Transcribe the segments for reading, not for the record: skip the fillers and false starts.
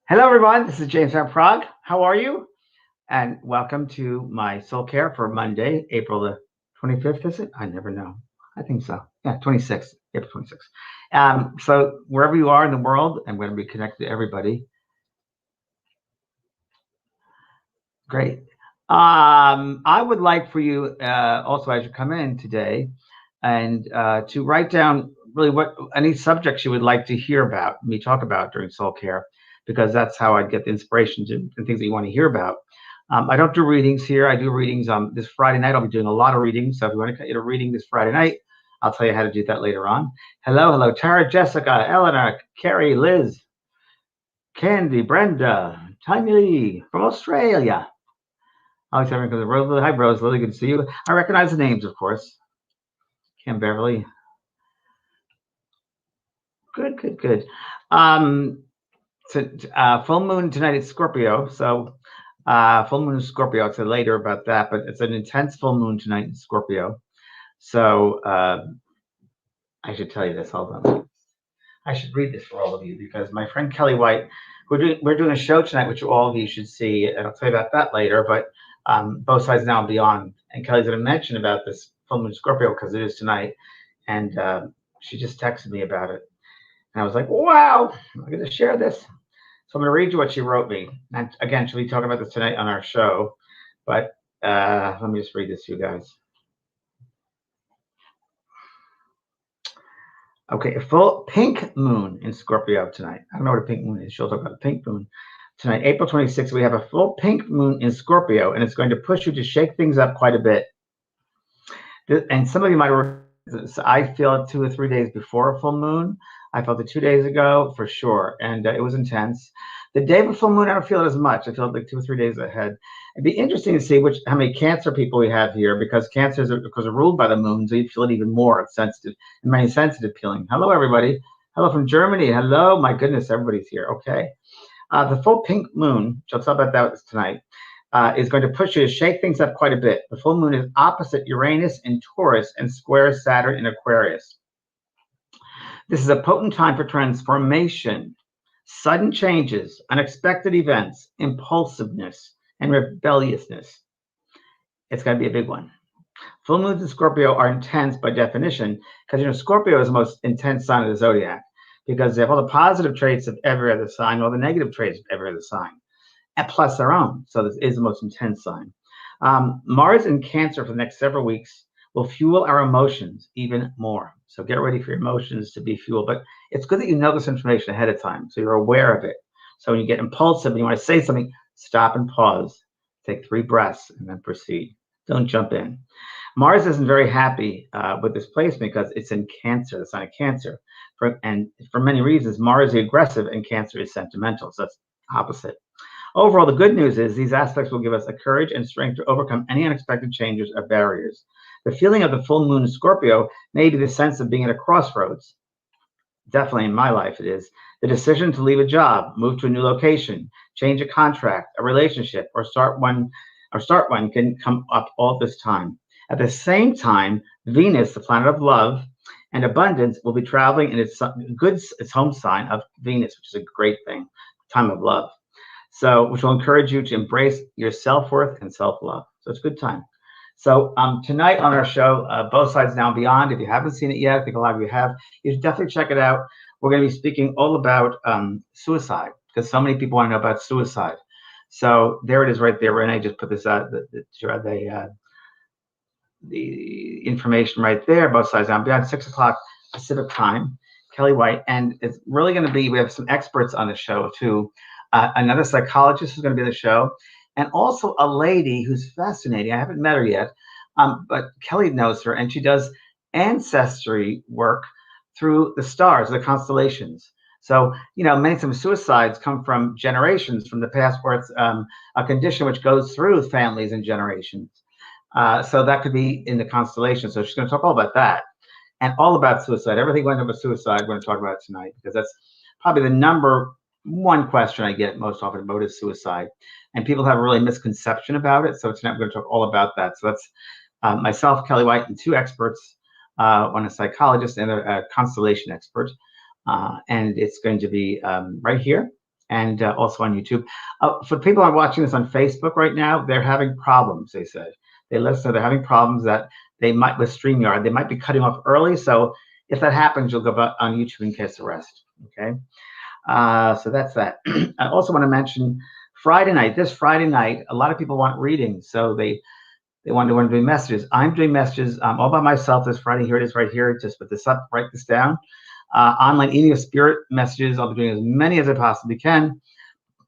Hello, everyone. This is James from Prague. How are you? And welcome to my Soul Care for Monday, April the 25th, is it? I never know. I think so. Yeah, 26th, April 26th. So wherever you are in the world, I'm going to be connected to everybody. Great. I would like for you also as you come in today and to write down really what any subjects you would like to hear about me talk about during Soul Care, because that's how I get the inspiration to and things that you want to hear about. I don't do readings here. I do readings this Friday night. I'll be doing a lot of readings. So if you want to get a reading this Friday night, I'll tell you how to do that later on. Hello, Tara, Jessica, Eleanor, Carrie, Liz, Candy, Brenda, Tiny Lee from Australia. Alex Evan comes Rose. Hi, Rose. Really good to see you. I recognize the names, of course. Kim Beverly. Good. Full moon tonight is Scorpio. So full moon is Scorpio. I'll say later about that, but it's an intense full moon tonight in Scorpio. So I should tell you this. Hold on. I should read this for all of you because my friend Kelly White, we're doing a show tonight, which all of you should see, and I'll tell you about that later. But both sides now and beyond, and Kelly's going to mention about this full moon Scorpio because it is tonight, and she just texted me about it, and I was like, wow, I'm going to share this. So I'm going to read you what she wrote me. And again, she'll be talking about this tonight on our show, but let me just read this to you guys. Okay, a full pink moon in Scorpio tonight. I don't know what a pink moon is. She'll talk about a pink moon tonight. April 26th, we have a full pink moon in Scorpio, and it's going to push you to shake things up quite a bit. And some of you might I feel it 2 or 3 days before a full moon. I felt it 2 days ago for sure, and it was intense. The day of a full moon, I don't feel it as much. I feel it like 2 or 3 days ahead. It'd be interesting to see how many Cancer people we have here, because Cancers are ruled by the moon, so you feel it even more sensitive and many sensitive feeling. Hello, everybody. Hello from Germany. Hello. My goodness, everybody's here. Okay. The full pink moon, which I'll talk about that tonight, is going to push you to shake things up quite a bit. The full moon is opposite Uranus in Taurus and squares Saturn in Aquarius. This is a potent time for transformation, sudden changes, unexpected events, impulsiveness, and rebelliousness. It's going to be a big one. Full moons in Scorpio are intense by definition because, Scorpio is the most intense sign of the zodiac because they have all the positive traits of every other sign, all the negative traits of every other sign, and plus their own. So this is the most intense sign. Mars in Cancer for the next several weeks will fuel our emotions even more. So get ready for your emotions to be fueled. But it's good that you know this information ahead of time so you're aware of it. So when you get impulsive and you want to say something, stop and pause. Take 3 breaths and then proceed. Don't jump in. Mars isn't very happy with this placement because it's in Cancer, the sign of Cancer. And for many reasons, Mars is aggressive and Cancer is sentimental. So that's opposite. Overall, the good news is these aspects will give us the courage and strength to overcome any unexpected changes or barriers. The feeling of the full moon in Scorpio may be the sense of being at a crossroads. Definitely in my life it is. The decision to leave a job, move to a new location, change a contract, a relationship, or start one can come up all this time. At the same time, Venus, the planet of love and abundance, will be traveling in its home sign of Venus, which is a great thing, time of love. So, which will encourage you to embrace your self-worth and self-love. So it's a good time. So tonight on our show, Both Sides Now and Beyond, if you haven't seen it yet, I think a lot of you have, you should definitely check it out. We're going to be speaking all about suicide because so many people want to know about suicide. So there it is right there. Renee just put this out, the information right there, Both Sides Now and Beyond, 6 o'clock Pacific time, Kelly White. And it's really going to be, we have some experts on the show too. Another psychologist is going to be on the show. And also a lady who's fascinating. I haven't met her yet, but Kelly knows her, and she does ancestry work through the stars, the constellations. So, many times suicides come from generations from the past where it's a condition which goes through families and generations. So that could be in the constellation. So she's going to talk all about that and all about suicide. Everything going about suicide, we're going to talk about tonight because that's probably the number one question I get most often about is suicide. And people have a really misconception about it. So tonight we're going to talk all about that. So that's myself, Kelly White, and 2 experts, one a psychologist and a constellation expert. And it's going to be right here. and also on YouTube. For people who are watching this on Facebook right now, they're having problems, they said. They listed they're having problems that they might, with StreamYard, they might be cutting off early. So if that happens, you'll go back on YouTube and catch the rest. Okay. So that's that. I also want to mention Friday night, this Friday night, a lot of people want readings. So they want to do messages. I'm doing messages all by myself this Friday. Here it is right here. Just put this up, write this down. Online eating of spirit messages. I'll be doing as many as I possibly can.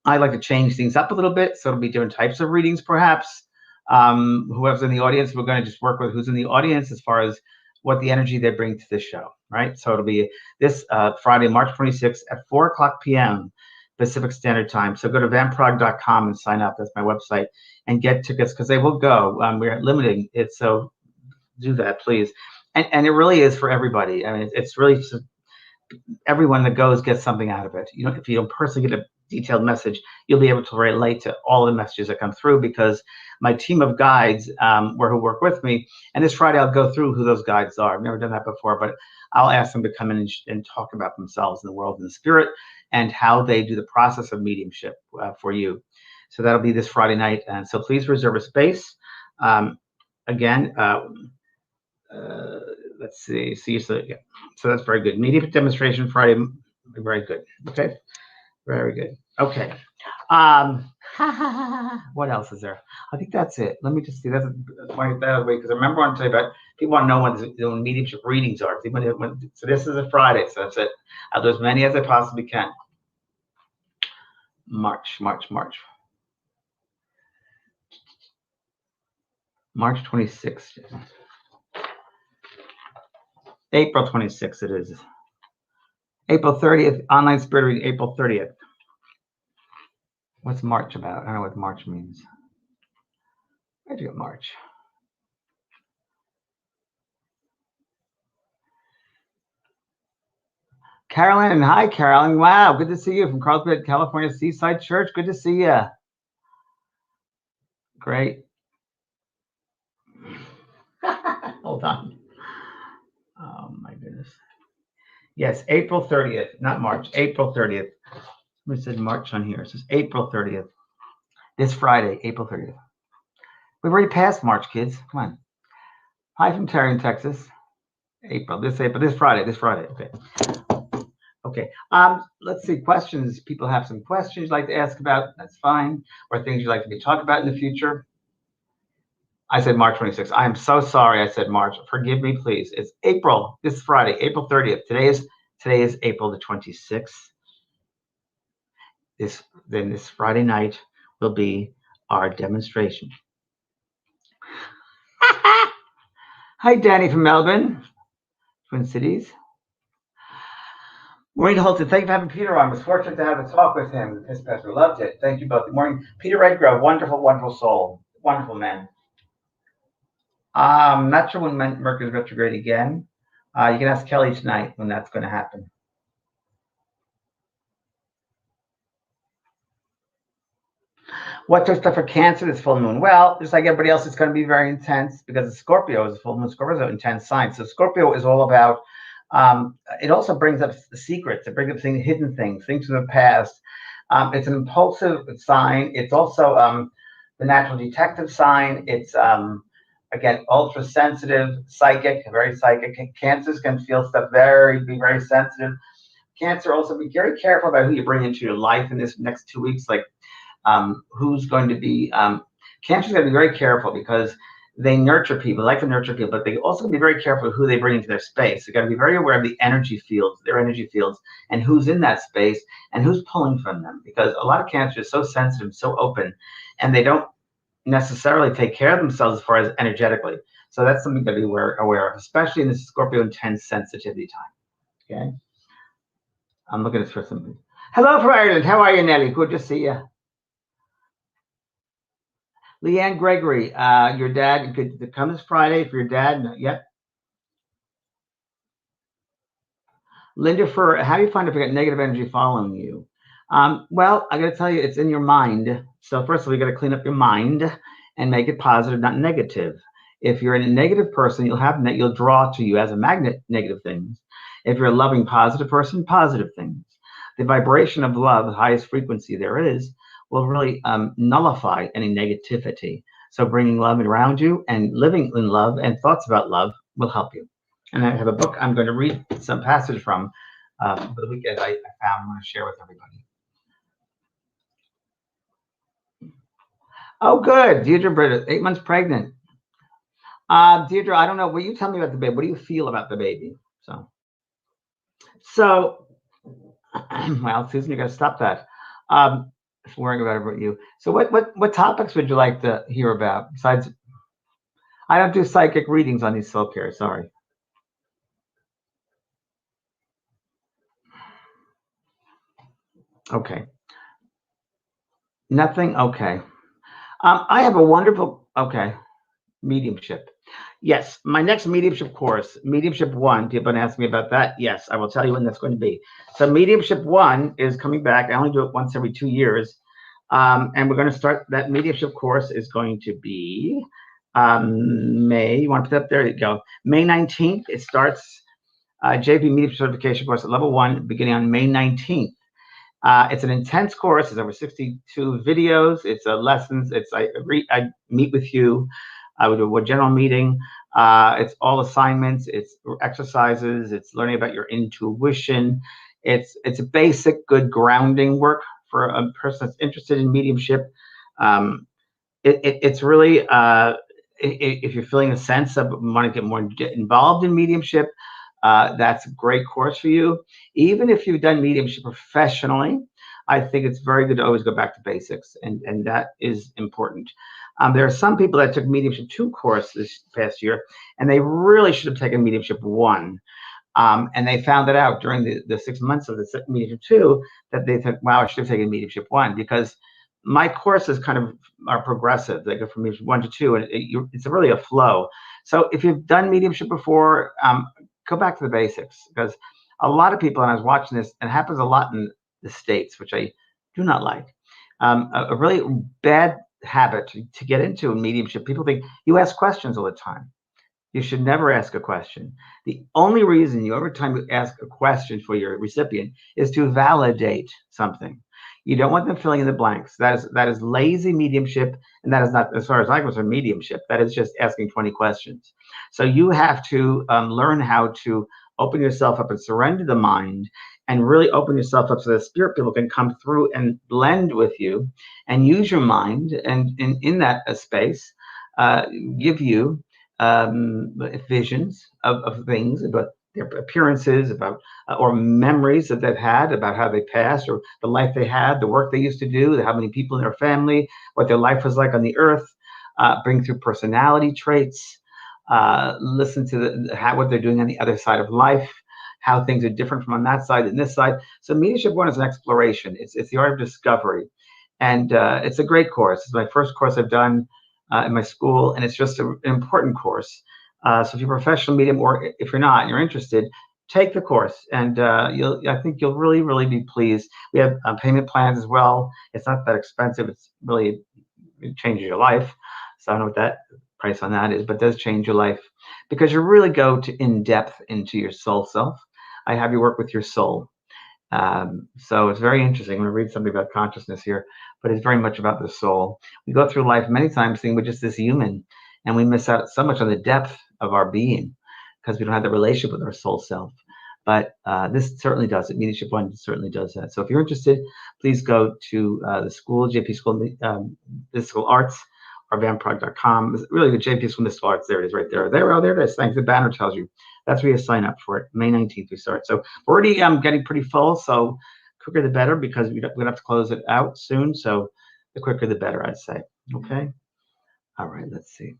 I like to change things up a little bit. So it'll be different types of readings, perhaps. Whoever's in the audience, we're going to just work with who's in the audience as far as what the energy they bring to the show, right? So it'll be this Friday, March 26th at 4:00 p.m. Pacific Standard Time. So go to vanprog.com and sign up. That's my website, and get tickets because they will go. We're limiting it, so do that, please. And it really is for everybody. I mean, it's really just, everyone that goes gets something out of it. You know, if you don't personally get a detailed message, you'll be able to relate to all the messages that come through because my team of guides who work with me, and this Friday I'll go through who those guides are. I've never done that before, but I'll ask them to come in and talk about themselves in the world and the spirit and how they do the process of mediumship for you. So that'll be this Friday night, and so please reserve a space. Again, let's see. So that's very good. Mediumship demonstration Friday, very good. Okay. Very good. Okay. What else is there? I think that's it. Let me just see. That's point that away because I remember I want to tell you about. People want to know when mediumship readings are. So this is a Friday. So that's it. I'll do as many as I possibly can. March 26th. April 26th. It is. April 30th. Online spirit reading. April 30th. What's March about? I don't know what March means. Where'd you get March? Carolyn, hi Carolyn. Wow, good to see you from Carlsbad, California, Seaside Church. Good to see you. Great. Hold on. Oh my goodness. Yes, April 30th, not March. April 30th. Somebody said March on here. It says April 30th. This Friday, April 30th. We've already passed March, kids. Come on. Hi from Terry in Texas. This Friday. Okay. Okay. Let's see. Questions. People have some questions you'd like to ask about. That's fine. Or things you'd like to be talked about in the future. I said March 26th. I am so sorry I said March. Forgive me, please. It's April. This Friday, April 30th. Today is April the 26th. This Friday night will be our demonstration. Hi, Danny from Melbourne, Twin Cities. Maureen Holton, thank you for having Peter on. I was fortunate to have a talk with him. His pastor loved it. Thank you both. Good morning. Peter Redgrove, wonderful, wonderful soul. Wonderful man. Not sure when Mercury's retrograde again. You can ask Kelly tonight when that's going to happen. What to expect for Cancer this full moon? Well, just like everybody else, it's going to be very intense because Scorpio is a full moon. Scorpio is an intense sign. So Scorpio is all about, it also brings up the secrets. It brings up hidden things from the past. It's an impulsive sign. It's also the natural detective sign. It's, again, ultra sensitive, psychic, very psychic. Cancers can feel stuff be very sensitive. Cancer also, be very careful about who you bring into your life in this next 2 weeks. Like, who's going to be, Cancer's got to be very careful because they nurture people, like to nurture people, but they also be very careful who they bring into their space. They got to be very aware of the energy fields, their energy fields, and who's in that space and who's pulling from them. Because a lot of Cancer is so sensitive, so open, and they don't necessarily take care of themselves as far as energetically. So that's something to be aware of, especially in this Scorpio intense sensitivity time. Okay. I'm looking for something. Hello from Ireland. How are you, Nelly? Good to see you. Leanne Gregory, your dad could come this Friday for your dad. Yep. Linda Fur, how do you find if you got negative energy following you? Well, I got to tell you, it's in your mind. So first of all, you got to clean up your mind and make it positive, not negative. If you're a negative person, you'll draw to you as a magnet negative things. If you're a loving, positive person, positive things. The vibration of love, the highest frequency there is, will really nullify any negativity. So bringing love around you and living in love and thoughts about love will help you. And I have a book I'm going to read some passage from for the weekend I found. I'm going to share with everybody. Oh, good. Deirdre Britta, 8 months pregnant. Deirdre, I don't know. Will you tell me about the baby? What do you feel about the baby? So, well, Susan, you got to stop that. Worrying about you. So, what topics would you like to hear about besides? I don't do psychic readings on these SoulCARE. Sorry. Okay. Nothing. Okay. I have a wonderful. Okay. Mediumship. Yes, my next mediumship course, Mediumship 1, people have asked me about that. Yes, I will tell you when that's going to be. So Mediumship 1 is coming back. I only do it once every 2 years. And we're going to start, that Mediumship course is going to be May, you want to put up there, you go. May 19th, it starts JP Mediumship Certification course at level 1, beginning on May 19th. It's an intense course. It's over 62 videos. It's lessons. I meet with you. I would do a general meeting. It's all assignments. It's exercises. It's learning about your intuition. It's a basic, good grounding work for a person that's interested in mediumship. It's really, if you're feeling a sense of wanting to get more involved in mediumship, that's a great course for you. Even if you've done mediumship professionally, I think it's very good to always go back to basics, and that is important. There are some people that took Mediumship 2 course this past year, and they really should have taken Mediumship 1. And they found it out during the 6 months of the Mediumship 2 that they thought, wow, I should have taken Mediumship 1, because my courses kind of are progressive. They go from Mediumship 1 to 2, and it's really a flow. So if you've done Mediumship before, go back to the basics, because a lot of people, and I was watching this, and it happens a lot in the States, which I do not like. A really bad habit to get into in mediumship. People think you ask questions all the time. You should never ask a question. The only reason every time you ask a question for your recipient is to validate something. You don't want them filling in the blanks. That is lazy mediumship, and that is not, as far as I'm concerned, mediumship. That is just asking 20 questions. So you have to learn how to open yourself up and surrender the mind, and really open yourself up so that spirit people can come through and blend with you and use your mind, and in that space give you visions of things, about their appearances, about or memories that they've had, about how they passed, or the life they had, the work they used to do, how many people in their family, what their life was like on the earth, bring through personality traits, listen to what they're doing on the other side of life, how things are different from on that side and this side. So Mediumship 1 is an exploration. It's the art of discovery. And it's a great course. It's my first course I've done in my school, and it's just an important course. So if you're a professional medium, or if you're not and you're interested, take the course, and I think you'll really, really be pleased. We have payment plans as well. It's not that expensive. It changes your life. So I don't know what that price on that is, but it does change your life, because you really go to in depth into your soul self. I have you work with your soul. So it's very interesting. I'm going to read something about consciousness here, but it's very much about the soul. We go through life many times thinking we're just this human, and we miss out so much on the depth of our being because we don't have the relationship with our soul self. But this certainly does it. Mediumship 1 certainly does that. So if you're interested, please go to the school, JP School Mystical Arts, or vanprog.com. Really, the JP School Mystical Arts, there it is right there. There it is. Thanks. The banner tells you. That's where you sign up for it. May 19th we start. So we're already getting pretty full, so quicker the better, because we're going to have to close it out soon. So the quicker the better, I'd say. Okay? All right, let's see.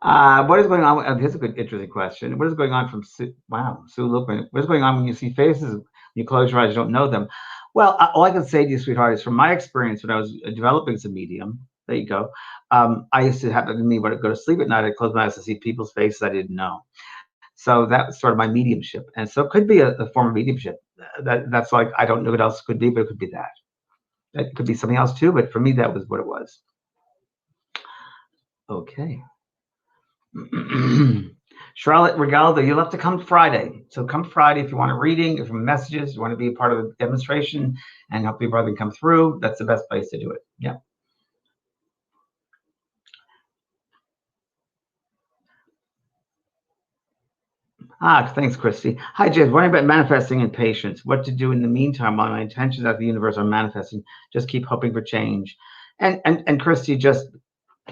What is going on? Here's a good, interesting question. What is going on from Sue? Wow, Sue Lupin. What is going on when you see faces? When you close your eyes, you don't know them. Well, all I can say to you, sweetheart, is from my experience when I was developing as a medium. There you go. I used to happen to me when I go to sleep at night, I'd close my eyes to see people's faces I didn't know. So that was sort of my mediumship. And so it could be a form of mediumship. That's like, I don't know what else it could be, but it could be that. It could be something else too, but for me, that was what it was. Okay. Charlotte Regaldo, you'll have to come Friday. So come Friday if you want a reading, if you want messages, you want to be a part of the demonstration and help your brother come through. That's the best place to do it. Yeah. Thanks, Christy. Hi, Jez. Wondering about manifesting and patience. What to do in the meantime while my intentions of the universe are manifesting. Just keep hoping for change. And Christy, just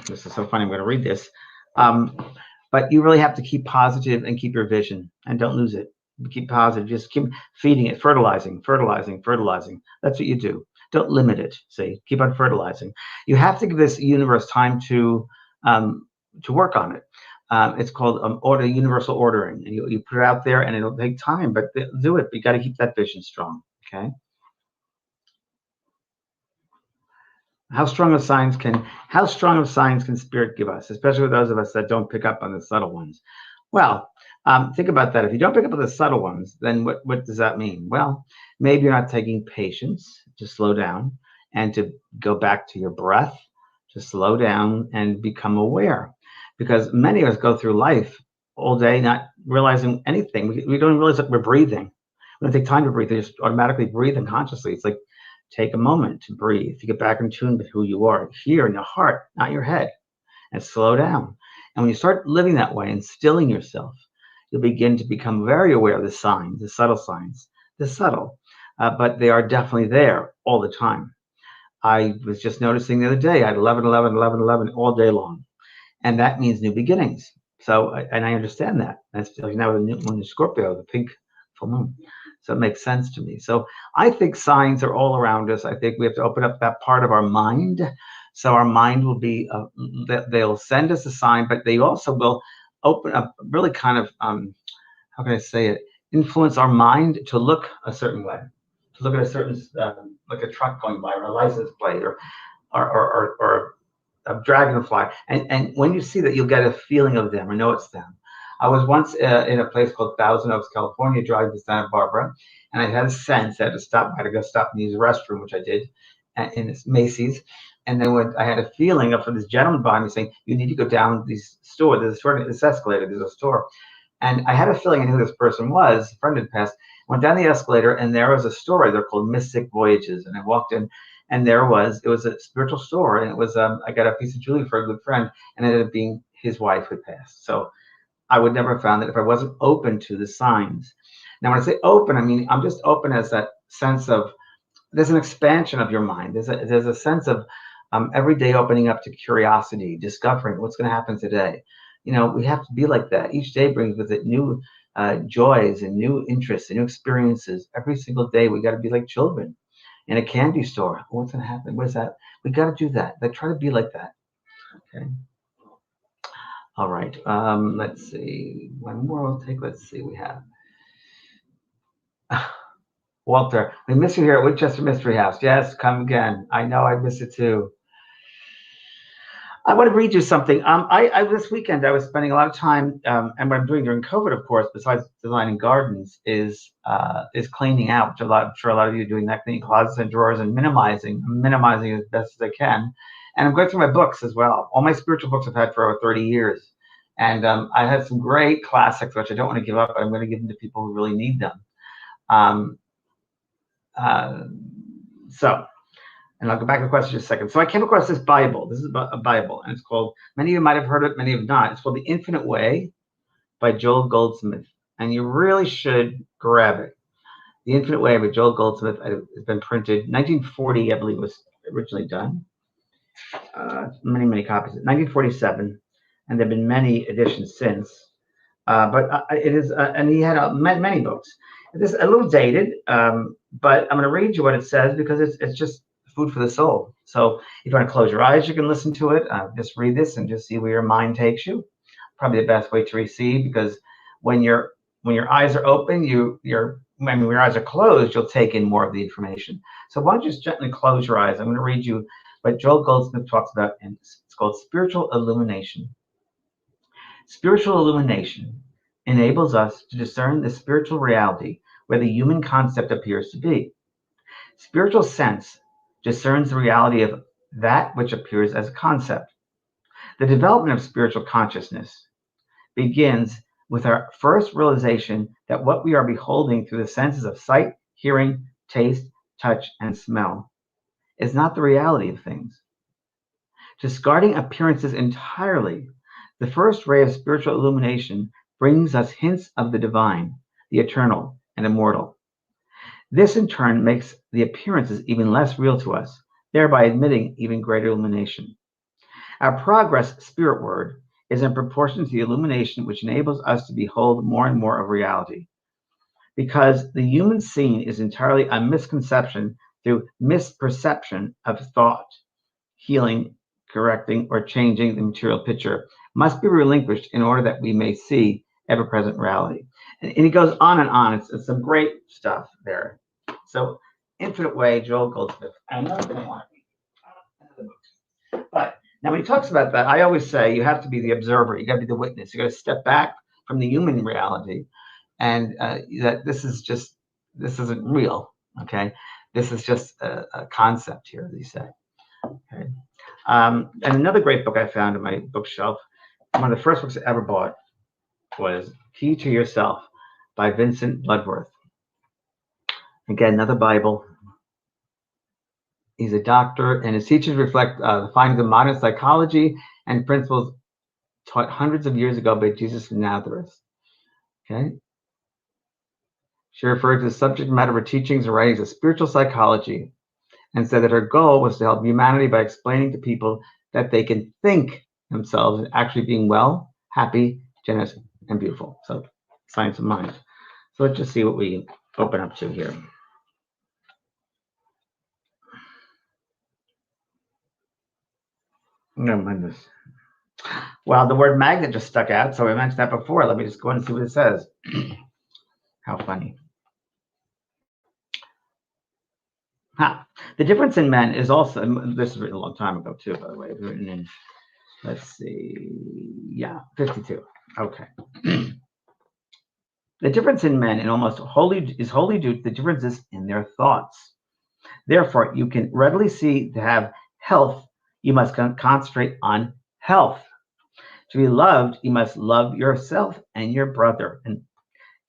this is so funny. I'm going to read this. But you really have to keep positive and keep your vision and don't lose it. Keep positive. Just keep feeding it, fertilizing. That's what you do. Don't limit it. See, keep on fertilizing. You have to give this universe time to work on it. It's called universal ordering, and you put it out there, and it'll take time, but do it. You got to keep that vision strong. Okay. How strong of signs can spirit give us, especially with those of us that don't pick up on the subtle ones? Well, think about that. If you don't pick up on the subtle ones, then what does that mean? Well, maybe you're not taking patience to slow down and to go back to your breath, to slow down and become aware. Because many of us go through life all day not realizing anything. We don't realize that we're breathing. We don't take time to breathe. We just automatically breathe unconsciously. It's like take a moment to breathe, to get back in tune with who you are, here in your heart, not your head, and slow down. And when you start living that way and stilling yourself, you'll begin to become very aware of the signs, the subtle signs, but they are definitely there all the time. I was just noticing the other day, I had 11, 11, 11, 11 all day long. And that means new beginnings. So, and I understand that. That's now the new moon in Scorpio, the pink full moon. So it makes sense to me. So I think signs are all around us. I think we have to open up that part of our mind. So our mind will be, they'll send us a sign, but they also will open up, really kind of, how can I say it, influence our mind to look a certain way, to look at a certain, like a truck going by or a license plate or a dragonfly. And when you see that, you'll get a feeling of them. I know it's them. I was once in a place called Thousand Oaks, California, driving to Santa Barbara, and I had a sense I had to stop. I had to go stop and use the restroom, which I did in this Macy's. And then when I had a feeling of this gentleman behind me saying, "You need to go down this store. There's a store, this escalator. There's a store." And I had a feeling I knew who this person was. A friend had passed. Went down the escalator, and there was a store. They're called Mystic Voyages. And I walked in, and it was a spiritual store, and it was I got a piece of jewelry for a good friend, and it ended up being his wife who passed. So I would never have found that if I wasn't open to the signs. Now, when I say open, I mean I'm just open as that sense of there's an expansion of your mind. There's a sense of every day opening up to curiosity, discovering what's going to happen today. You know, we have to be like that. Each day brings with it new joys and new interests and new experiences. Every single day, we got to be like children in a candy store. What's going to happen? What is that? We got to do that. They try to be like that. Okay. All right. Let's see. One more I'll take. Let's see. We have Walter. We miss you here at Winchester Mystery House. Yes, come again. I know I miss it too. I want to read you something. I this weekend I was spending a lot of time, and what I'm doing during COVID, of course, besides designing gardens, is cleaning out. I'm sure a lot of you are doing that, cleaning closets and drawers and minimizing as best as I can. And I'm going through my books as well. All my spiritual books I've had for over 30 years, and I had some great classics which I don't want to give up. But I'm going to give them to people who really need them. And I'll go back to the question in a second. So I came across this Bible. This is a Bible, and it's called, many of you might have heard it, many have not. It's called The Infinite Way by Joel Goldsmith. And you really should grab it. The Infinite Way by Joel Goldsmith has been printed. 1940, I believe, was originally done. Many, many copies. 1947, and there have been many editions since. But it is, and he had many books. This is a little dated, but I'm going to read you what it says because it's just food for the soul. So if you want to close your eyes, you can listen to it. Just read this and just see where your mind takes you. Probably the best way to receive, because when your eyes are open, when your eyes are closed, you'll take in more of the information. So why don't you just gently close your eyes? I'm going to read you what Joel Goldsmith talks about, and it's called spiritual illumination. Spiritual illumination enables us to discern the spiritual reality where the human concept appears to be. Spiritual sense discerns the reality of that which appears as a concept. The development of spiritual consciousness begins with our first realization that what we are beholding through the senses of sight, hearing, taste, touch, and smell is not the reality of things. Discarding appearances entirely, the first ray of spiritual illumination brings us hints of the divine, the eternal, and immortal. This in turn makes the appearances even less real to us, thereby admitting even greater illumination. Our progress spiritward is in proportion to the illumination which enables us to behold more and more of reality. Because the human scene is entirely a misconception through misperception of thought, healing, correcting, or changing the material picture must be relinquished in order that we may see ever-present reality. And he goes on and on. It's some great stuff there. So, Infinite Way, Joel Goldsmith. I'm not going to want to read it. But now when he talks about that, I always say you have to be the observer. You got to be the witness. You got to step back from the human reality, and that this isn't real. Okay, this is just a concept here, as he said. Okay. And another great book I found in my bookshelf, one of the first books I ever bought, was Key to Yourself by Vincent Bloodworth. Again, another Bible. He's a doctor, and his teachings reflect the findings of modern psychology and principles taught hundreds of years ago by Jesus of Nazareth. Okay. She referred to the subject matter of her teachings and writings as spiritual psychology, and said that her goal was to help humanity by explaining to people that they can think themselves as actually being well, happy, generous, and beautiful. So, science of mind. So let's just see what we open up to here. Never mind this. Well, the word magnet just stuck out, so I mentioned that before. Let me just go and see what it says. How funny. The difference in men is also, this is written a long time ago too, by the way. It was written in, let's see, 52. Okay. The difference in men is wholly due to the differences in their thoughts. Therefore, you can readily see to have health, you must concentrate on health. To be loved, you must love yourself and your brother. And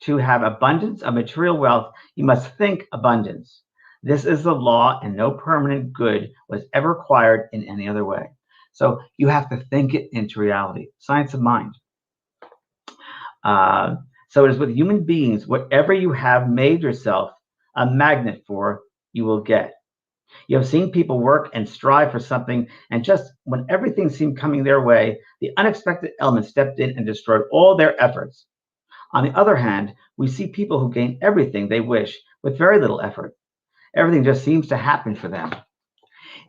to have abundance of material wealth, you must think abundance. This is the law, and no permanent good was ever acquired in any other way. So you have to think it into reality. Science of mind. So it is with human beings, whatever you have made yourself a magnet for, you will get. You have seen people work and strive for something, and just when everything seemed coming their way, the unexpected element stepped in and destroyed all their efforts. On the other hand, we see people who gain everything they wish with very little effort. Everything just seems to happen for them.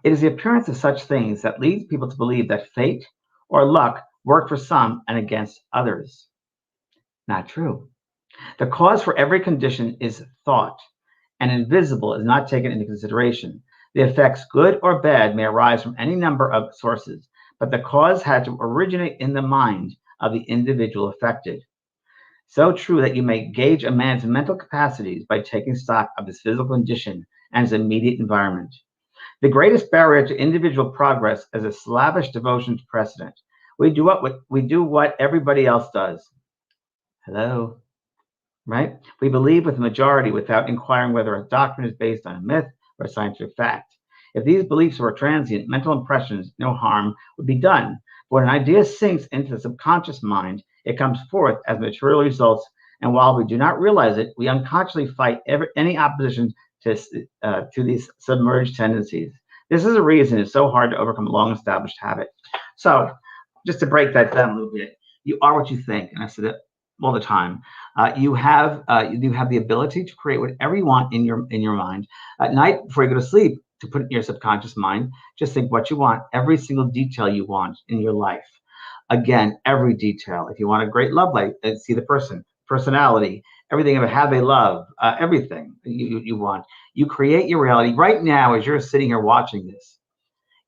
It is the appearance of such things that leads people to believe that fate or luck work for some and against others. Not true. The cause for every condition is thought, and invisible is not taken into consideration. The effects, good or bad, may arise from any number of sources, but the cause had to originate in the mind of the individual affected. So true that you may gauge a man's mental capacities by taking stock of his physical condition and his immediate environment. The greatest barrier to individual progress is a slavish devotion to precedent. We do what everybody else does. Hello, right? We believe with the majority without inquiring whether a doctrine is based on a myth or a scientific fact. If these beliefs were transient mental impressions, no harm would be done. But when an idea sinks into the subconscious mind, it comes forth as material results, and while we do not realize it, we unconsciously fight any opposition to these submerged tendencies. This is a reason it's so hard to overcome a long-established habit. So, just to break that down a little bit, you are what you think, and I said it all the time. You have the ability to create whatever you want in your mind. At night, before you go to sleep, to put it in your subconscious mind, just think what you want, every single detail you want in your life. Again, every detail. If you want a great love life, see the person, personality, everything about how they love, everything you want. You create your reality. Right now, as you're sitting here watching this,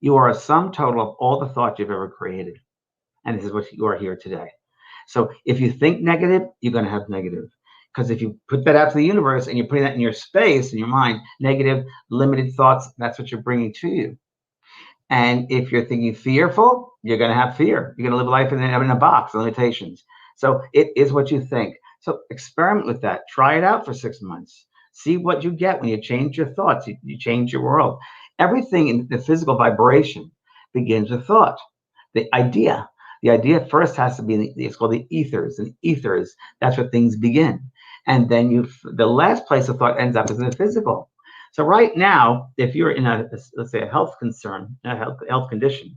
you are a sum total of all the thoughts you've ever created. And this is what you are here today. So if you think negative, you're going to have negative. Because if you put that out to the universe and you're putting that in your space, in your mind, negative, limited thoughts, that's what you're bringing to you. And if you're thinking fearful, you're going to have fear. You're going to live life in a box, limitations. So it is what you think. So experiment with that. Try it out for 6 months. See what you get when you change your thoughts. You change your world. Everything in the physical vibration begins with thought. The idea. The idea first has to be, it's called the ethers. And ethers, that's where things begin. And then the last place of thought ends up is in the physical. So right now, if you're in let's say a health concern, a health condition,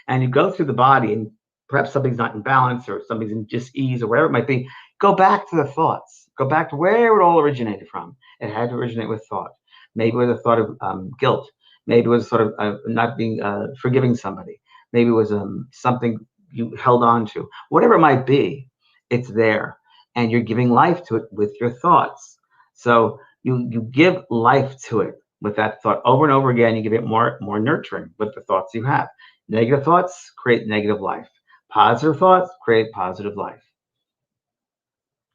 and you go through the body and perhaps something's not in balance or something's in dis-ease or whatever it might be, go back to the thoughts. Go back to where it all originated from. It had to originate with thought. Maybe with a thought of guilt. Maybe it was sort of not being forgiving somebody. Maybe it was something you held on to. Whatever it might be, it's there. And you're giving life to it with your thoughts. So you give life to it with that thought over and over again. You give it more nurturing with the thoughts you have. Negative thoughts create negative life. Positive thoughts create positive life.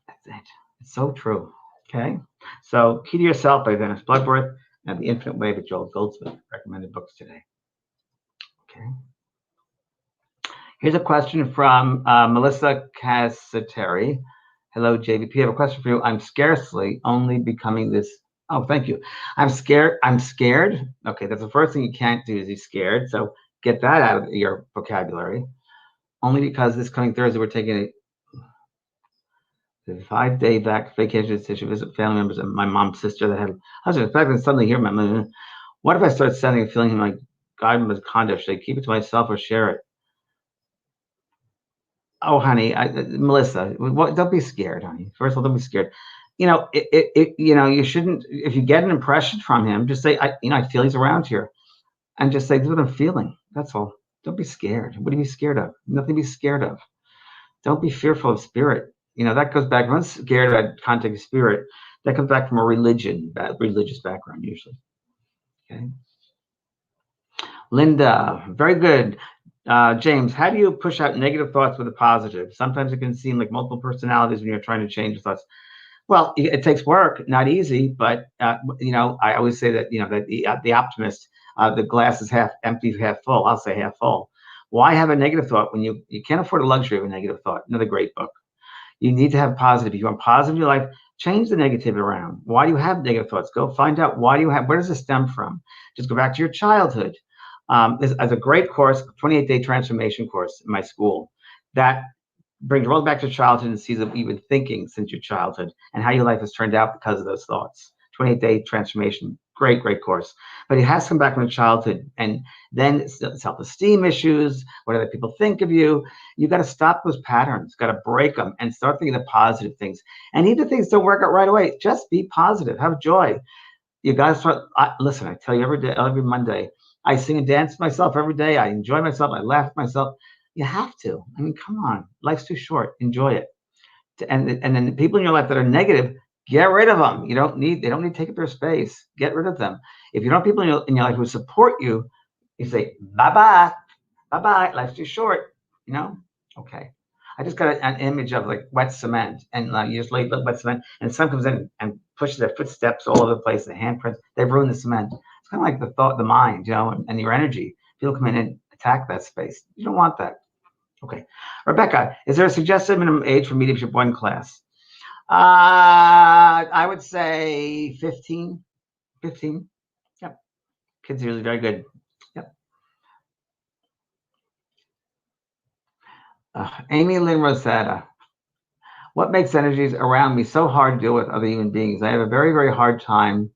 That's it. It's so true. Okay. So Key to Yourself by Dennis Bloodworth and The Infinite Way by Joel Goldsmith. Recommended books today. Okay. Here's a question from Melissa Cassateri. Hello, JVP. I have a question for you. I'm scarcely only becoming this. Oh, thank you. I'm scared. Okay, that's the first thing you can't do is be scared. So get that out of your vocabulary. Only because this coming Thursday we're taking a 5-day vacation to visit family members and my mom's sister that had husband. In fact, I suddenly hear my mom. What if I start sending and feeling like God was conduct? Should I keep it to myself or share it? Oh, honey, Melissa, don't be scared, honey. First of all, don't be scared. You shouldn't. If you get an impression from him, just say, I feel he's around here, and just say, this is what I'm feeling. That's all. Don't be scared. What are you scared of? Nothing to be scared of. Don't be fearful of spirit. That goes back. Once scared about contact with spirit, that comes back from a religious background usually. Okay. Linda, very good. James, how do you push out negative thoughts with a positive? Sometimes it can seem like multiple personalities when you're trying to change your thoughts. Well, it takes work, not easy, but I always say that that the optimist, the glass is half empty, half full. I'll say half full. Why have a negative thought when you can't afford a luxury of a negative thought? Another great book. You need to have positive. If you want positive in your life, change the negative around. Why do you have negative thoughts? Go find out where does this stem from? Just go back to your childhood. As a great course, 28-day transformation course in my school, that brings you all back to childhood and sees what you've been thinking since your childhood and how your life has turned out because of those thoughts. 28-day transformation, great course. But it has to come back from childhood, and then self-esteem issues, what other people think of you. You got to stop those patterns, got to break them and start thinking of positive things. And even if things don't work out right away, just be positive, have joy. You got to start. Listen, I tell you every Monday, I sing and dance myself every day. I enjoy myself. I laugh at myself. You have to. I mean, come on. Life's too short. Enjoy it. And then the people in your life that are negative, get rid of them. They don't need to take up their space. Get rid of them. If you don't have people in your life who support you, you say, bye-bye. Bye-bye. Life's too short. Okay. I just got an image of like wet cement, and you just lay wet cement, and someone comes in and pushes their footsteps all over the place, the handprints. They've ruined the cement. It's kind of like the thought, the mind, and your energy. People come in and attack that space. You don't want that. Okay. Rebecca, is there a suggested minimum age for Mediumship 1 class? I would say 15. 15. Yep. Kids are usually very good. Yep. Amy Lynn Rosetta. What makes energies around me so hard to deal with other human beings? I have a very, very hard time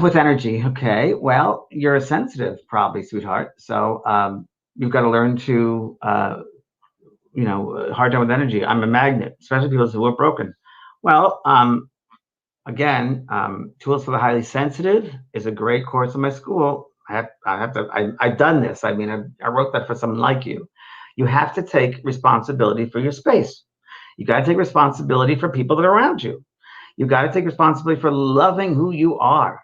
with energy. Okay. Well, you're a sensitive, probably, sweetheart. So you've got to learn to, hard time with energy. I'm a magnet, especially people who are broken. Well, again, Tools for the Highly Sensitive is a great course in my school. I've done this. I mean, I wrote that for someone like you. You have to take responsibility for your space. You got to take responsibility for people that are around you. You got to take responsibility for loving who you are.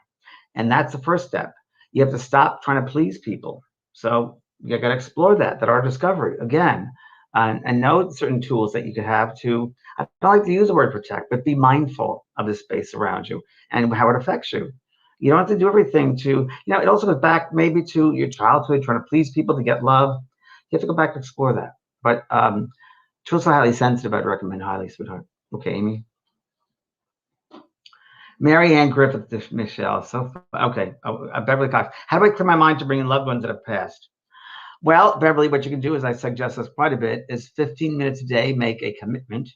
And that's the first step. You have to stop trying to please people. So you got to explore that art discovery again, and know certain tools that you could have to, I don't like to use the word protect, but be mindful of the space around you and how it affects you. You don't have to do everything to, it also goes back maybe to your childhood, trying to please people to get love. You have to go back and explore that. But She's also highly sensitive. I'd recommend highly, sweetheart. Okay, Amy. Mary Ann Griffith, Michelle. So, okay. Beverly Cox. How do I clear my mind to bring in loved ones that have passed? Well, Beverly, what you can do, is I suggest this quite a bit, is 15 minutes a day, make a commitment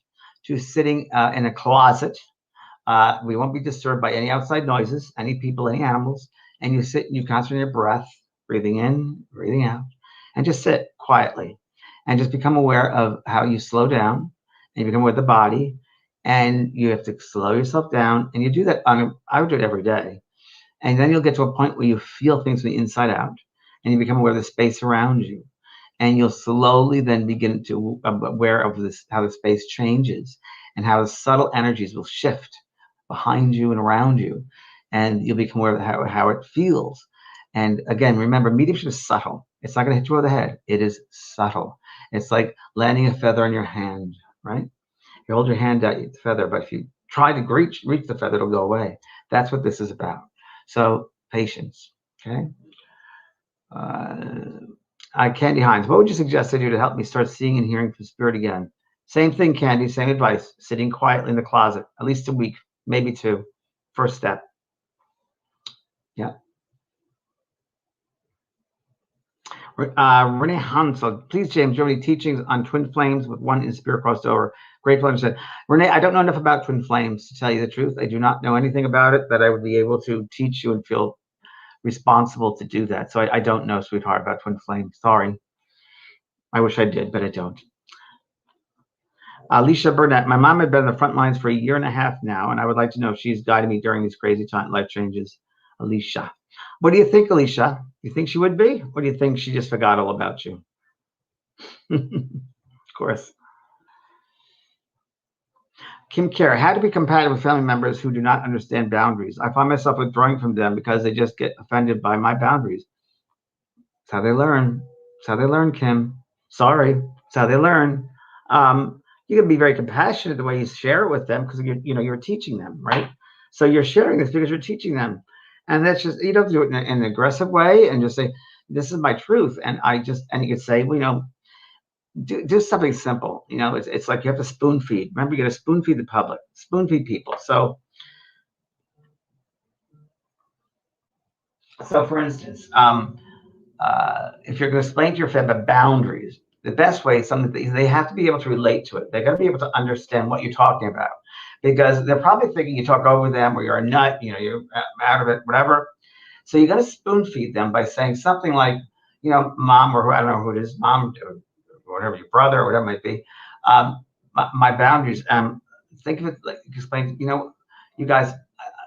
to sitting in a closet. We won't be disturbed by any outside noises, any people, any animals. And you sit and you concentrate on your breath, breathing in, breathing out, and just sit quietly and just become aware of how you slow down and you become aware of the body. And you have to slow yourself down. And you do that I would do it every day. And then you'll get to a point where you feel things from the inside out and you become aware of the space around you. And you'll slowly then begin to aware of this, how the space changes and how the subtle energies will shift behind you and around you. And you'll become aware of how it feels. And again, remember, mediumship is subtle. It's not going to hit you over the head. It is subtle. It's like landing a feather on your hand, right? You hold your hand out, the feather, but if you try to reach the feather, it'll go away. That's what this is about. So patience, okay? Candy Hines, what would you suggest I do to help me start seeing and hearing from spirit again? Same thing, Candy, same advice. Sitting quietly in the closet, at least a week, maybe 2. First step. Yeah. Renee Hansel, please, James, do you have any teachings on twin flames with one in spirit crossed over? Great pleasure. Said Renee, I don't know enough about twin flames to tell you the truth. I do not know anything about it that I would be able to teach you and feel responsible to do that. So I don't know, sweetheart, about twin flames. Sorry. I wish I did, but I don't. Alicia Burnett, my mom had been on the front lines for a year and a half now, and I would like to know if she's guided me during these crazy life changes. Alicia. What do you think, Alicia? You think she would be? Or do you think she just forgot all about you? Of course. Kim Kerr, how to be compatible with family members who do not understand boundaries. I find myself withdrawing from them because they just get offended by my boundaries. It's how they learn. It's how they learn, Kim. Sorry. It's how they learn. You can be very compassionate the way you share it with them because you're teaching them, right? So you're sharing this because you're teaching them. And that's just, you don't do it in an aggressive way and just say, this is my truth. And you could say, well, do something simple. It's like you have to spoon feed. Remember, you got to spoon feed the public, spoon feed people. So for instance, if you're going to explain to your family boundaries, the best way is something that they have to be able to relate to it. They're going to be able to understand what you're talking about because they're probably thinking you talk over them or you're a nut, you're out of it, whatever. So you got to spoon feed them by saying something like, mom, or I don't know who it is, mom, or whatever, your brother, or whatever it might be. My boundaries. Think of it like explain. You guys.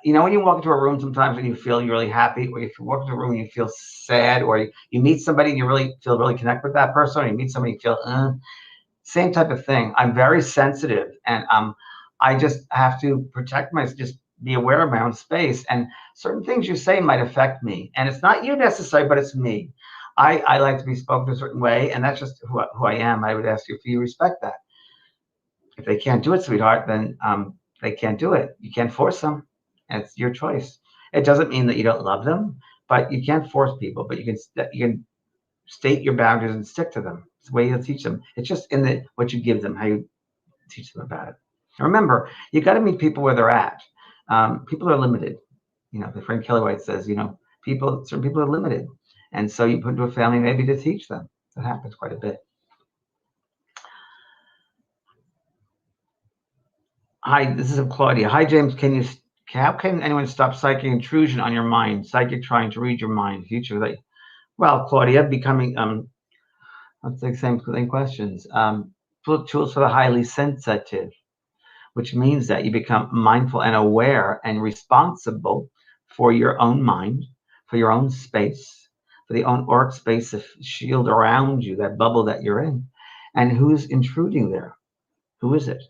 When you walk into a room sometimes and you feel you're really happy, or if you walk into a room and you feel sad, or you meet somebody and you really connect with that person, or you meet somebody and you feel same type of thing. I'm very sensitive, and I just have to protect myself, just be aware of my own space, and certain things you say might affect me, and it's not you necessarily, but it's me. I like to be spoken a certain way, and that's just who I am. I would ask you if you respect that. If they can't do it, sweetheart, then they can't do it. You can't force them. It's your choice. It doesn't mean that you don't love them, but you can't force people. But you can state your boundaries and stick to them. It's the way you'll teach them. It's just in what you give them, how you teach them about it. And remember, you got to meet people where they're at. People are limited. The friend Kelly White says, certain people are limited, and so you put into a family maybe to teach them. That happens quite a bit. Hi, this is Claudia. Hi, James. How can anyone stop psychic intrusion on your mind? Psychic trying to read your mind. Future. Well, Claudia, becoming let's take same questions. Tools for the highly sensitive, which means that you become mindful and aware and responsible for your own mind, for your own space, for the own auric space of shield around you, that bubble that you're in, and who's intruding there. Who is it?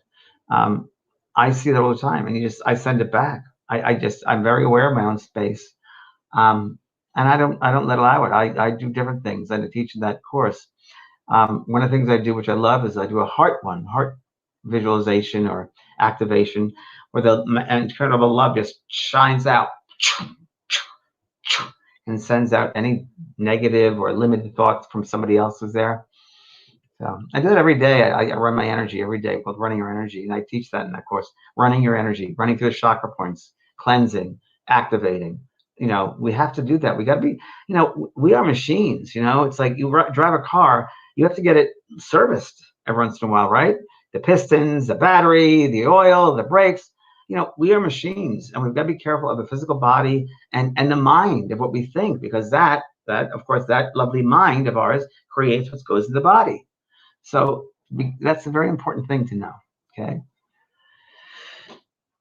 I see that all the time, and I send it back. I'm very aware of my own space, and I don't allow it. I do different things. I teach in that course. One of the things I do, which I love, is I do a heart visualization or activation, where the incredible love just shines out and sends out any negative or limited thoughts from somebody else who's there. So I do it every day. I run my energy every day called running your energy. And I teach that in that course, running your energy, running through the chakra points, cleansing, activating. We have to do that. We got to be, we are machines, it's like you drive a car, you have to get it serviced every once in a while, right? The pistons, the battery, the oil, the brakes, we are machines, and we've got to be careful of the physical body and the mind of what we think, because that of course, that lovely mind of ours creates what goes in the body. So that's a very important thing to know. Okay.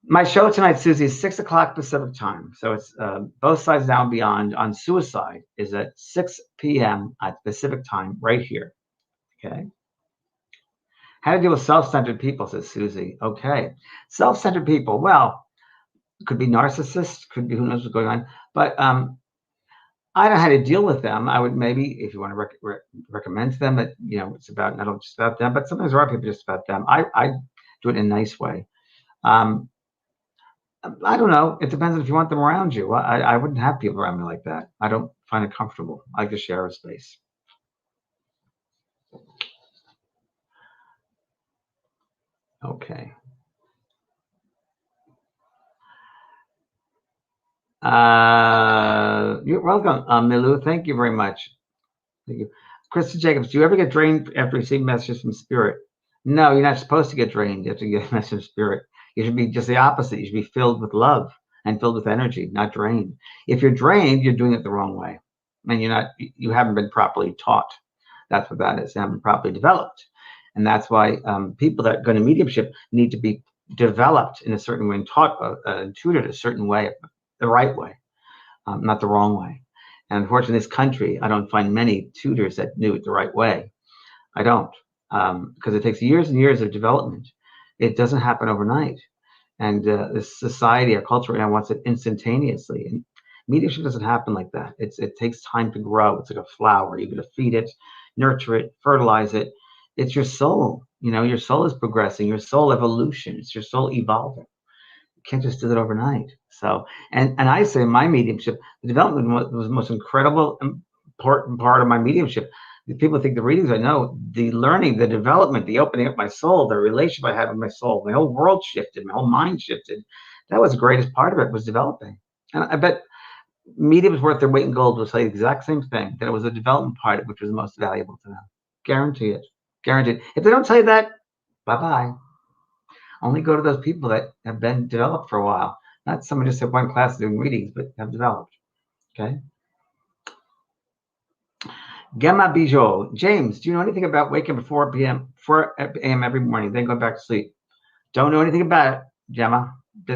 My show tonight, Susie, is 6 o'clock Pacific time. So it's Both Sides Now and Beyond on suicide is at 6 p.m. at Pacific time right here. Okay. How to deal with self-centered people, says Susie. Okay. Self-centered people. Well, could be narcissists, could be who knows what's going on. But I don't know how to deal with them. I would maybe, if you want to recommend to them that, it's about, not just about them, but sometimes there are people just about them. I do it in a nice way. I don't know. It depends on if you want them around you. I wouldn't have people around me like that. I don't find it comfortable. I like to share a space. Okay. You're welcome, Milu. Thank you very much. Thank you. Krista Jacobs, do you ever get drained after receiving messages from spirit? No, you're not supposed to get drained. You have to get a message from spirit. You should be just the opposite. You should be filled with love and filled with energy, not drained. If you're drained, you're doing it the wrong way. And you haven't been properly taught. That's what that is. You haven't been properly developed. And that's why people that go to mediumship need to be developed in a certain way and taught, tutored a certain way, the right way, not the wrong way. And unfortunately, in this country, I don't find many tutors that knew it the right way. I don't, because it takes years and years of development. It doesn't happen overnight. And this society, our culture right now wants it instantaneously. And mediumship doesn't happen like that. It takes time to grow. It's like a flower. You're going to feed it, nurture it, fertilize it. It's your soul. Your soul is progressing. Your soul evolution. It's your soul evolving. You can't just do that overnight. So, and I say my mediumship, the development was the most incredible, important part of my mediumship. People think the readings, I know, the learning, the development, the opening up my soul, the relationship I had with my soul, my whole world shifted, my whole mind shifted. That was the greatest part of it, was developing. And I bet mediums worth their weight in gold will say the exact same thing, that it was the development part which was the most valuable to them. Guarantee it. Guaranteed. If they don't tell you that, bye-bye. Only go to those people that have been developed for a while. Not someone just at one class doing readings, but have developed. Okay. Gemma Bijot. James, do you know anything about waking up at 4 a.m. every morning, then going back to sleep? Don't know anything about it, Gemma.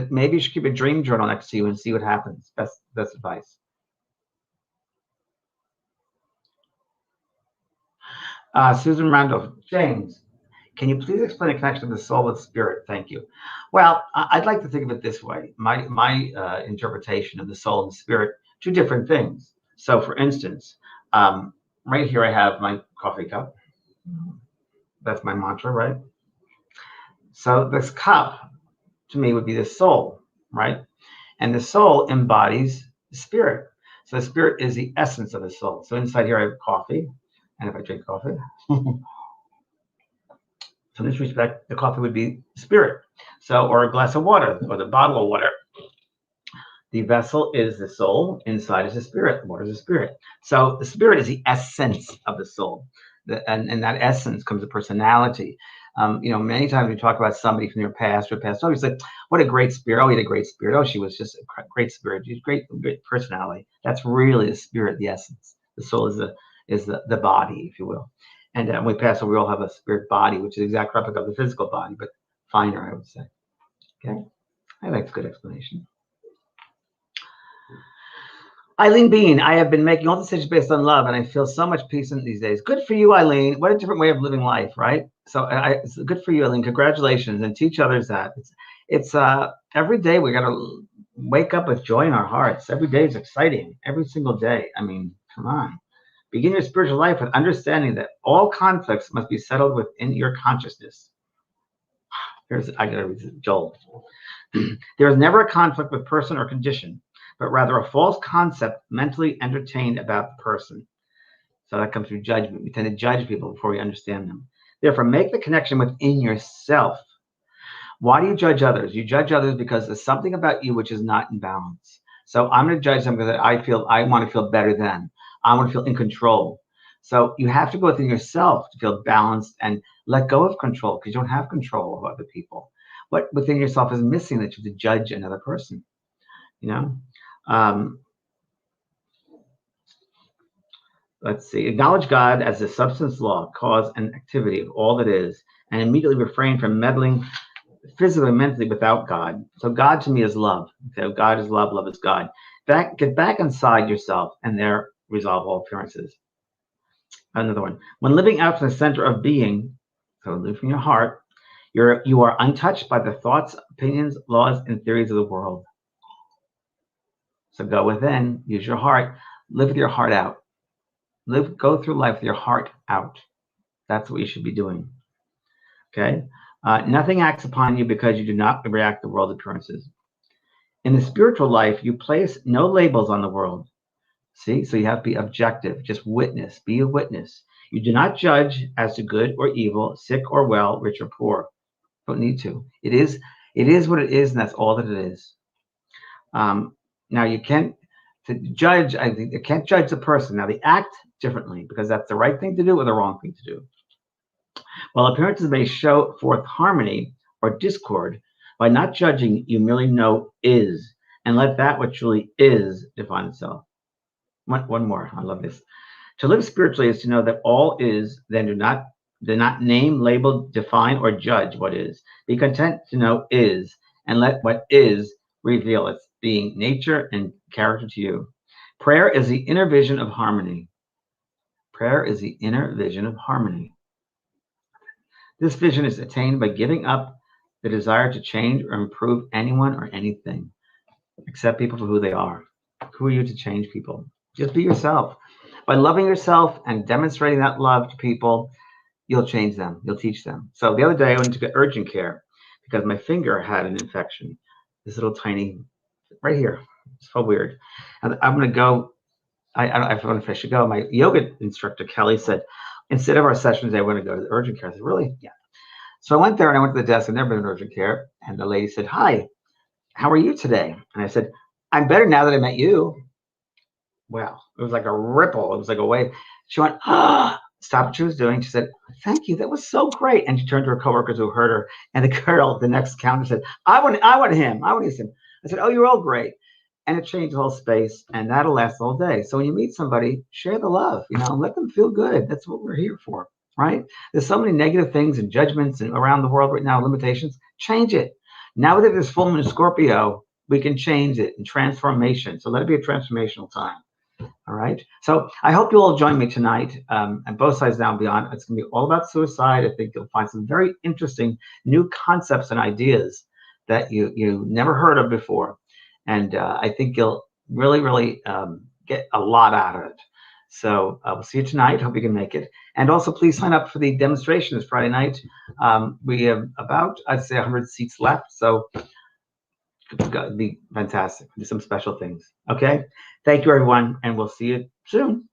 Maybe you should keep a dream journal next to you and see what happens. That's advice. Susan Randolph. James, can you please explain the connection of the soul with spirit? Thank you. Well, I'd like to think of it this way. My interpretation of the soul and spirit, two different things. So, for instance, right here I have my coffee cup. That's my mantra, right? So this cup, to me, would be the soul, right? And the soul embodies the spirit. So the spirit is the essence of the soul. So inside here I have coffee. And if I drink coffee, so in this respect, the coffee would be spirit. So, or a glass of water, or the bottle of water. The vessel is the soul, inside is the spirit, water is the spirit. So the spirit is the essence of the soul. And that essence comes a personality. Many times we talk about somebody from their past or past. Oh, he's like, what a great spirit. Oh, he had a great spirit. Oh, she was just a great spirit. She's great personality. That's really the spirit, the essence. The soul is the body, if you will. And when we pass away, we all have a spirit body, which is the exact replica of the physical body, but finer, I would say. Okay, I think it's a good explanation. Eileen Bean, I have been making all decisions based on love, and I feel so much peace in these days. Good for you, Eileen. What a different way of living life, right? So it's good for you, Eileen. Congratulations, and teach others that. It's every day we got to wake up with joy in our hearts. Every day is exciting. Every single day. I mean, come on. Begin your spiritual life with understanding that all conflicts must be settled within your consciousness. I gotta read Joel. There is never a conflict with person or condition, but rather a false concept mentally entertained about the person. So that comes through judgment. We tend to judge people before we understand them. Therefore, make the connection within yourself. Why do you judge others? You judge others because there's something about you which is not in balance. So I'm going to judge them because I want to feel better than. I want to feel in control. So you have to go within yourself to feel balanced and let go of control, because you don't have control of other people. What within yourself is missing that you have to judge another person? You know? Let's see. Acknowledge God as the substance, law, cause, and activity of all that is, and immediately refrain from meddling physically and mentally without God. So God to me is love. Okay, God is love. Love is God. Get back inside yourself, and there resolve all appearances. Another one. When living out from the center of being, so live from your heart, you are untouched by the thoughts, opinions, laws, and theories of the world. So go within, use your heart, live with your heart out. Go through life with your heart out. That's what you should be doing. Okay? Nothing acts upon you because you do not react to world appearances. In the spiritual life, you place no labels on the world. See? So you have to be objective. Just witness. Be a witness. You do not judge as to good or evil, sick or well, rich or poor. Don't need to. It is what it is, and that's all that it is. Now you can't judge. I think you can't judge the person. Now they act differently because that's the right thing to do or the wrong thing to do. While appearances may show forth harmony or discord, by not judging, you merely know is, and let that which truly is define itself. One more. I love this. To live spiritually is to know that all is, then do not name, label, define, or judge what is. Be content to know is, and let what is reveal its being, nature, and character to you. Prayer is the inner vision of harmony. Prayer is the inner vision of harmony. This vision is attained by giving up the desire to change or improve anyone or anything. Accept people for who they are. Who are you to change people? Just be yourself. By loving yourself and demonstrating that love to people, you'll change them. You'll teach them. So the other day I went to get urgent care because my finger had an infection. This little tiny, right here. It's so weird. And I'm going to go. I don't know if I should go. My yoga instructor, Kelly, said, instead of our sessions, I want to go to the urgent care. I said, really? Yeah. So I went there and I went to the desk. I've never been in urgent care. And the lady said, hi, how are you today? And I said, I'm better now that I met you. Wow. It was like a ripple. It was like a wave. She went, stopped what she was doing. She said, thank you. That was so great. And she turned to her coworkers who heard her. And the girl, the next counter, said, I want him. I want him. I said, oh, you're all great. And it changed the whole space. And that'll last the whole day. So when you meet somebody, share the love, let them feel good. That's what we're here for, right? There's so many negative things and judgments and around the world right now, limitations. Change it. Now that there's full moon in Scorpio, we can change it in transformation. So let it be a transformational time. All right. So I hope you'll all join me tonight and both sides now and beyond. It's going to be all about suicide. I think you'll find some very interesting new concepts and ideas that you never heard of before. And I think you'll really, really get a lot out of it. So we'll see you tonight. Hope you can make it. And also, please sign up for the demonstration this Friday night. We have about, I'd say, 100 seats left. So it'd be fantastic. Do some special things. Okay. Thank you, everyone. And we'll see you soon.